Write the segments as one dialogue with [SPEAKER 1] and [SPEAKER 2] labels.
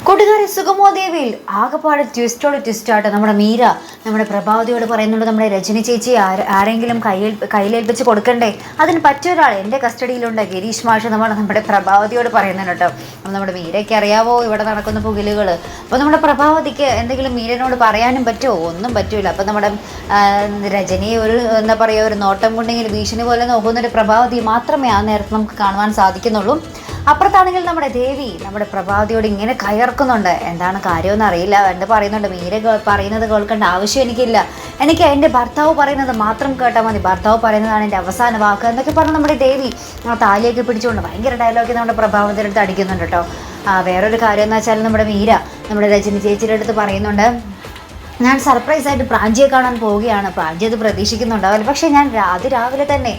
[SPEAKER 1] കൂട്ടുകാരെ സുഗമോ ദേവിയിൽ ആകെപ്പാട് ട്വിസ്റ്റായിട്ട് നമ്മുടെ മീര നമ്മുടെ പ്രഭാവതിയോട് പറയുന്നുണ്ട്, നമ്മുടെ രജനി ചേച്ചി ആരെങ്കിലും കയ്യിലേൽപ്പിച്ച് കൊടുക്കണ്ടേ, അതിന് പറ്റിയൊരാൾ എൻ്റെ കസ്റ്റഡിയിലുണ്ട് ഗിരീഷ് മാഷ് നമ്മുടെ പ്രഭാവതിയോട് പറയുന്നുണ്ട് കേട്ടോ. അപ്പം നമ്മുടെ മീരയ്ക്ക് അറിയാവോ ഇവിടെ നടക്കുന്ന പുകിലുകൾ. അപ്പോൾ നമ്മുടെ പ്രഭാവതിക്ക് എന്തെങ്കിലും മീരനോട് പറയാനും പറ്റുമോ? ഒന്നും പറ്റൂല. അപ്പം നമ്മുടെ രജനി ഒരു എന്താ പറയുക, ഒരു നോട്ടം കൊണ്ടെങ്കിൽ ഭീഷണി പോലെ നോക്കുന്നൊരു പ്രഭാവതി മാത്രമേ ആ നേരത്ത് നമുക്ക് കാണുവാൻ സാധിക്കുന്നുള്ളൂ. അപ്പുറത്താണെങ്കിൽ നമ്മുടെ ദേവി നമ്മുടെ പ്രഭാവതിയോട് ഇങ്ങനെ കയർക്കുന്നുണ്ട്. എന്താണ് കാര്യമെന്ന് അറിയില്ല. എൻ്റെ പറയുന്നുണ്ട്, മീര പറയുന്നത് കേൾക്കേണ്ട ആവശ്യം എനിക്കില്ല, എനിക്ക് എൻ്റെ ഭർത്താവ് പറയുന്നത് മാത്രം കേട്ടാൽ മതി, ഭർത്താവ് പറയുന്നതാണ് എൻ്റെ അവസാന വാക്ക് എന്നൊക്കെ പറഞ്ഞ് നമ്മുടെ ദേവി ആ താലിയൊക്കെ പിടിച്ചുകൊണ്ട് ഭയങ്കര ഡയലോഗ് നമ്മുടെ പ്രഭാവതിയുടെ അടുത്ത് അടിക്കുന്നുണ്ട് കേട്ടോ. വേറൊരു കാര്യം എന്ന് വെച്ചാൽ നമ്മുടെ മീര നമ്മുടെ രജനി ചേച്ചിയുടെ അടുത്ത് പറയുന്നുണ്ട്, ഞാൻ സർപ്രൈസായിട്ട് പ്രാഞ്ചിയെ കാണാൻ പോവുകയാണ്, പ്രാഞ്ചി അത് പ്രതീക്ഷിക്കുന്നുണ്ടാവില്ല, പക്ഷേ ഞാൻ രാവിലെ തന്നെ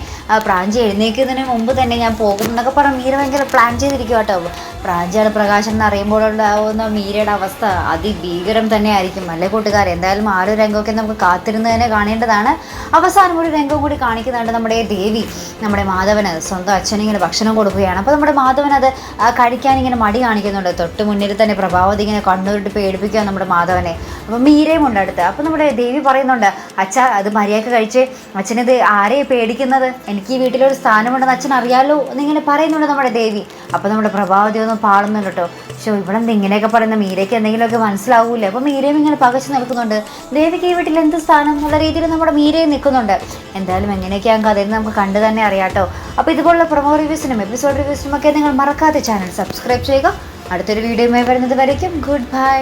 [SPEAKER 1] പ്രാഞ്ചി എഴുന്നേൽക്കുന്നതിന് മുമ്പ് തന്നെ ഞാൻ പോകും എന്നൊക്കെ പറഞ്ഞ് മീര ഭയങ്കര പ്ലാൻ ചെയ്തിരിക്കുക കേട്ടോ. പ്രാഞ്ചിയുടെ പ്രകാശം എന്ന് അറിയുമ്പോഴുണ്ടാവുന്ന മീരയുടെ അവസ്ഥ അതിഭീകരം തന്നെ ആയിരിക്കും അല്ലേ കൂട്ടുകാർ. എന്തായാലും ആ ഒരു രംഗമൊക്കെ നമുക്ക് കാത്തിരുന്ന് തന്നെ കാണേണ്ടതാണ്. അവസാനം ഒരു രംഗം കൂടി കാണിക്കുന്നുണ്ട്, നമ്മുടെ ദേവി നമ്മുടെ മാധവന് സ്വന്തം അച്ഛനിങ്ങനെ ഭക്ഷണം കൊടുക്കുകയാണ്. അപ്പോൾ നമ്മുടെ മാധവൻ അത് കഴിക്കാൻ ഇങ്ങനെ മടി കാണിക്കുന്നുണ്ട്. തൊട്ട് മുന്നിൽ തന്നെ പ്രഭാവതി ഇങ്ങനെ കണ്ണൂരിട്ട് പേടിപ്പിക്കുക നമ്മുടെ മാധവനെ. അപ്പോൾ മീരയും ഉണ്ട് അടുത്ത്. അപ്പോൾ നമ്മുടെ ദേവി പറയുന്നുണ്ട്, അച്ഛ അത് മര്യാദക്ക് കഴിച്ച്, അച്ഛനിത് ആരെയും പേടിക്കുന്നത്, എനിക്ക് ഈ വീട്ടിലൊരു സ്ഥാനമുണ്ടെന്ന് അച്ഛൻ അറിയാലോ എന്നിങ്ങനെ പറയുന്നുണ്ട് നമ്മുടെ ദേവി. അപ്പോൾ നമ്മുടെ പ്രഭാവതി ഒന്ന് പാടുന്നുണ്ട് കേട്ടോ. പക്ഷേ ഇവളെന്ത് ഇങ്ങനെയൊക്കെ പറയുന്ന, മീരയ്ക്ക് എന്തെങ്കിലുമൊക്കെ മനസ്സിലാവൂലേ. അപ്പോൾ മീരയും ഇങ്ങനെ പകച്ചു നിൽക്കുന്നുണ്ട്. ദേവിക്ക് ഈ വീട്ടിൽ എന്ത് സ്ഥാനം എന്നുള്ള രീതിയിൽ നമ്മുടെ മീരയും നിൽക്കുന്നുണ്ട്. എന്തായാലും എങ്ങനെയൊക്കെയാണ് കഥയിൽ നമുക്ക് കണ്ടു തന്നെ അറിയാം കേട്ടോ. അപ്പോൾ ഇതുപോലുള്ള പ്രൊമോ റിവ്യൂസിനും എപ്പിസോഡ് റിവ്യൂസിനും ഒക്കെ നിങ്ങൾ മറക്കാതെ ചാനൽ സബ്സ്ക്രൈബ് ചെയ്യുക. അടുത്തൊരു വീഡിയോയുമായി വരുന്നത് വരയ്ക്കും ഗുഡ് ബൈ.